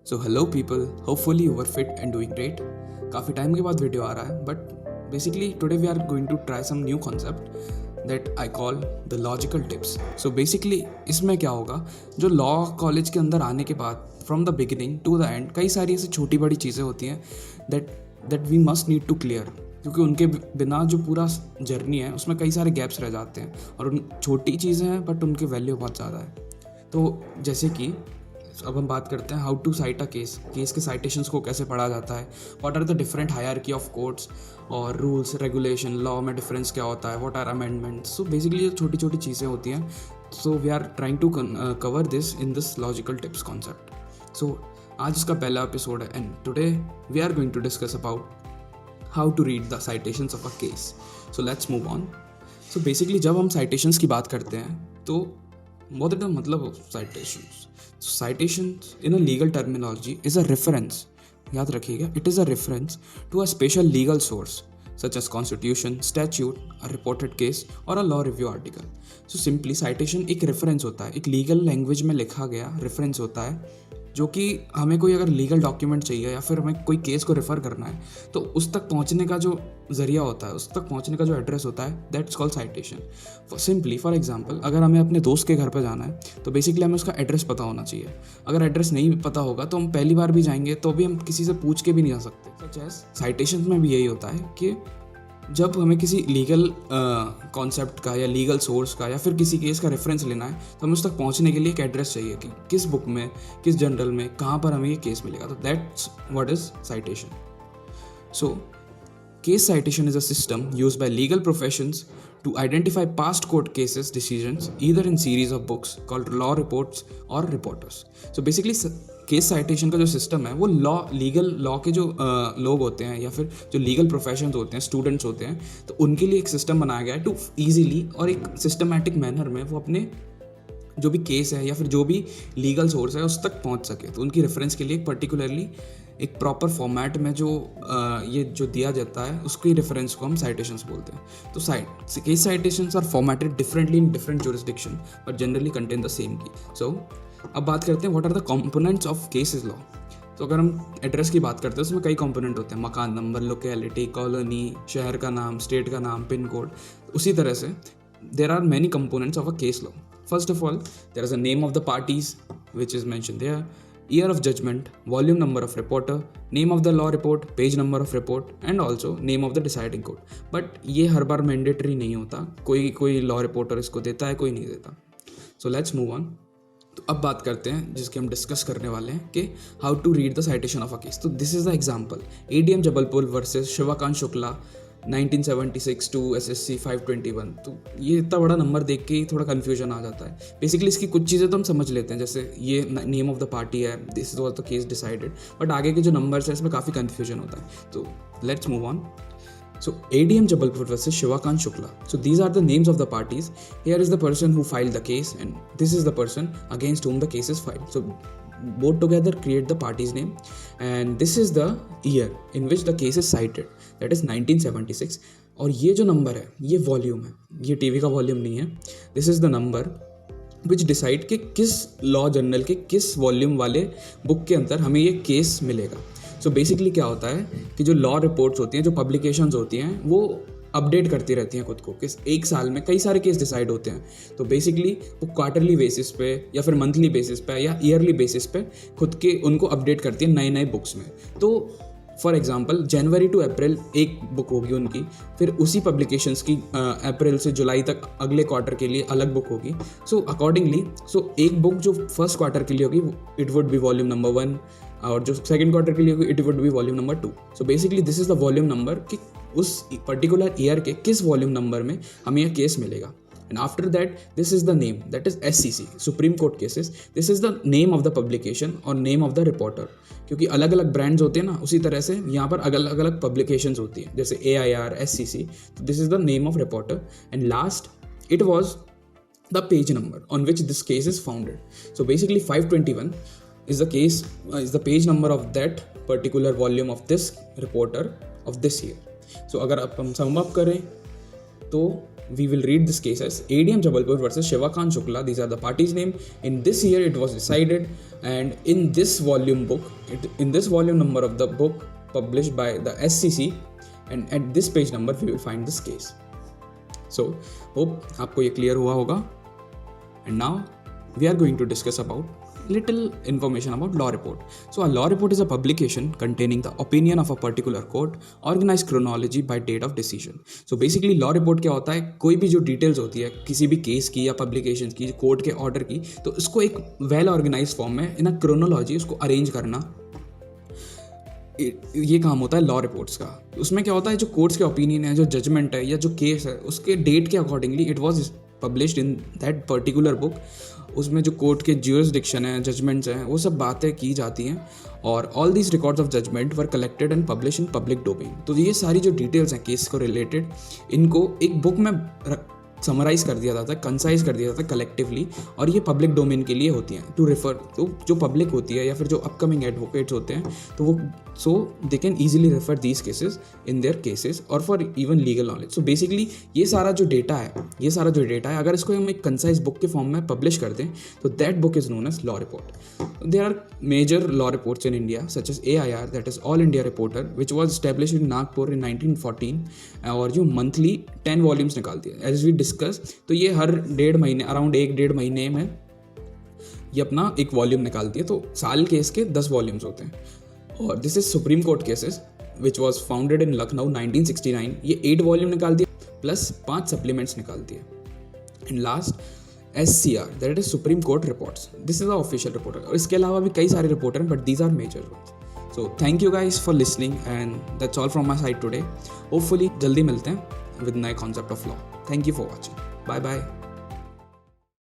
So hello people, hopefully you are fit and doing great. काफ़ी time के बाद video आ रहा है, but basically today we are going to try some new concept that I call the logical tips. So basically इसमें क्या होगा, जो लॉ कॉलेज के अंदर आने के बाद from the beginning to the end कई सारी ऐसी छोटी बड़ी चीज़ें होती हैं that we must need to clear, क्योंकि उनके बिना जो पूरा जर्नी है उसमें कई सारे गैप्स रह जाते हैं और उन छोटी चीज़ें हैं बट उनके वैल्यू बहुत ज़्यादा है। तो जैसे कि अब हम बात करते हैं how to cite a case के साइटेशंस को कैसे पढ़ा जाता है, what are the different hierarchy of courts और रूल्स रेगुलेशन, लॉ में डिफरेंस क्या होता है, what are amendments. So basically ये छोटी छोटी चीज़ें होती हैं। So we are trying to cover this in this logical tips concept. सो आज इसका पहला एपिसोड है and today we are going to discuss about how to read the citations of a case. So let's move on. So basically जब हम citations की बात करते हैं तो what is the मतलब of citations? Citations in a legal terminology is a reference, याद रखिएगा, it is a reference to a special legal source such as constitution, statute, a reported case or a law review article. So simply citation एक reference होता है, एक legal language में लिखा गया reference होता है, जो कि हमें कोई अगर लीगल डॉक्यूमेंट चाहिए या फिर हमें कोई केस को रेफ़र करना है तो उस तक पहुंचने का जो ज़रिया होता है, उस तक पहुंचने का जो एड्रेस होता है, that's called citation. Simply for example, अगर हमें अपने दोस्त के घर पर जाना है तो बेसिकली हमें उसका एड्रेस पता होना चाहिए। अगर एड्रेस नहीं पता होगा तो हम पहली बार भी जाएंगे तो भी हम किसी से पूछ के भी नहीं जा सकते। सच एज साइटेशन में भी यही होता है कि जब हमें किसी लीगल कॉन्सेप्ट का या लीगल सोर्स का या फिर किसी केस का रेफरेंस लेना है तो हमें उस तक पहुंचने के लिए एक एड्रेस चाहिए कि किस बुक में, किस जर्नल में, कहाँ पर हमें ये केस मिलेगा। तो that's what is citation. So case citation is a system used by legal professions to identify past court cases decisions either in series of books called law reports or reporters. So basically case citation का जो system है वो legal law के जो लोग होते हैं या फिर जो लीगल प्रोफेशंस होते हैं, स्टूडेंट्स होते हैं, तो उनके लिए एक सिस्टम बनाया गया है टू ईजिली और एक सिस्टमैटिक मैनर में वो अपने जो भी केस है या फिर जो भी लीगल सोर्स है उस तक पहुंच सके। तो उनकी रेफरेंस के लिए एक पर्टिकुलरली एक प्रॉपर फॉर्मेट में जो ये जो दिया जाता है उसकी रेफरेंस को हम साइटेशंस बोलते हैं। तो case citations are formatted differently in different jurisdiction but generally contain the same key. So अब बात करते हैं what are the components of cases law. तो अगर हम एड्रेस की बात करते हैं उसमें कई कंपोनेंट होते हैं, मकान नंबर, लोकेलिटी, कॉलोनी, शहर का नाम, स्टेट का नाम, पिन कोड। उसी तरह से there are many components of a case law. First of all, there is a name of the parties which is mentioned there, year of judgment, volume number of reporter, name of the law report, page number of report and also name of the deciding court. But ये हर बार mandatory नहीं होता, कोई law reporter इसको देता है, कोई नहीं देता. So let's move on. तो अब बात करते हैं जिसके हम डिस्कस करने वाले हैं कि how to read the citation of a case. तो this is the example, ADM Jabalpur versus Shivkant Shukla 1976 to SSC 521. तो ये इतना बड़ा नंबर देख के ही थोड़ा कन्फ्यूजन आ जाता है. बेसिकली इसकी कुछ चीज़ें तो हम समझ लेते हैं, जैसे ये नेम ऑफ द पार्टी है, this was the case decided, but आगे के जो नंबर्स है इसमें काफ़ी कन्फ्यूजन होता है. तो let's move on. So ADM Jabalpur versus Shivakant Shukla. So these are the names of the parties. Here is the person who filed the case and this is the person against whom the case is filed. So both together create the party's name and this is the year in which the case is cited, that is 1976. और ये जो number है ये volume है, ये TV का volume नहीं है. This is the number which decide कि किस लॉ जर्नल के किस वॉल्यूम वाले बुक के अंदर हमें ये केस मिलेगा. सो बेसिकली क्या होता है कि जो लॉ रिपोर्ट्स होती हैं, जो पब्लिकेशंस होती हैं, वो अपडेट करती रहती हैं खुद को कि एक साल में कई सारे केस डिसाइड होते हैं. तो बेसिकली वो क्वार्टरली बेसिस पे या फिर मंथली बेसिस पे या ईयरली बेसिस पे खुद के उनको अपडेट करती है नए नए बुक्स में. तो फॉर एग्जांपल जनवरी टू अप्रैल एक बुक होगी उनकी, फिर उसी पब्लिकेशंस की अप्रैल से जुलाई तक अगले क्वार्टर के लिए अलग बुक होगी. सो अकॉर्डिंगली एक बुक जो फर्स्ट क्वार्टर के लिए होगी it would be volume number 1 और जो सेकंड क्वार्टर के लिए होगी it would be volume number 2. So basically this is the volume number कि उस पर्टिकुलर ईयर के किस वॉल्यूम नंबर में हमें यह केस मिलेगा. And after that, this is the name, that is SCC, Supreme Court Cases. This is the name of the publication or name of the reporter. क्योंकि अलग अलग ब्रांड्स होते हैं ना, उसी तरह से यहाँ पर अलग अलग पब्लिकेशंस होती हैं, जैसे AIR, SCC. तो this is the name of reporter. And last, it was the page number on which this case is founded. So basically 521 is the case, is the page number of that particular volume of this reporter of this year. So अगर आप हम sum up करें तो we will read these cases. ADM Jabalpur versus Shivakant Shukla, these are the parties' name. In this year it was decided, and in this volume number of the book published by the SCC, and at this page number we will find this case. So hope आपको ये clear हुआ होगा. And now we are going to discuss about little information about law report. So a law report is a publication containing the opinion of a particular court, organized chronology by date of decision. So basically law report क्या होता है, कोई भी जो details होती है किसी भी केस की या पब्लिकेशन की, कोर्ट के ऑर्डर की, तो उसको एक वेल ऑर्गेनाइज फॉर्म में इन अ क्रोनोलॉजी उसको अरेंज करना, ये काम होता है लॉ रिपोर्ट्स का. उसमें क्या होता है, जो कोर्ट्स के ओपिनियन है, जो जजमेंट है या जो केस है, उसके डेट के accordingly it was published in that particular book. उसमें जो कोर्ट के ज्यूरिसडिक्शन है, जजमेंट्स हैं, वो सब बातें की जाती हैं. और all these records of judgement were collected and publish in public domain. तो ये सारी जो डिटेल्स हैं केस को रिलेटेड, इनको एक बुक में समराइज कर दिया जाता है, कंसाइज कर दिया जाता है कलेक्टिवली, और ये पब्लिक डोमेन के लिए होती हैं टू रेफर. तो जो पब्लिक होती है या फिर जो अपकमिंग एडवोकेट्स होते हैं, तो वो so they can easily refer these cases in their cases और for even legal knowledge. So basically ये सारा जो डेटा है अगर इसको हम एक कंसाइज बुक के फॉर्म में पब्लिश कर दें, तो that book is known as law report. There are major law reports in India such as AIR, that is all India reporter, which was establish in Nagpur in 1914, और जो monthly 10 volumes निकालती है as we discuss. तो ये हर डेढ़ महीने, around 1-1.5 महीने में ये अपना एक वॉल्यूम निकालती है. तो साल केस के 10 वॉल्यूम्स होते हैं. और this is supreme court cases which was founded in Lucknow 1969. ये 8 वॉल्यूम निकालती है प्लस 5 सप्लीमेंट्स निकालती है. And last SCR, that is supreme court reports. This is the official reporter. और इसके अलावा भी कई सारे रिपोर्टर हैं, but these are major ones. So thank you guys for listening, and that's all from my side today. Hopefully जल्दी मिलते हैं with नए concept of law. Thank you for watching. Bye bye.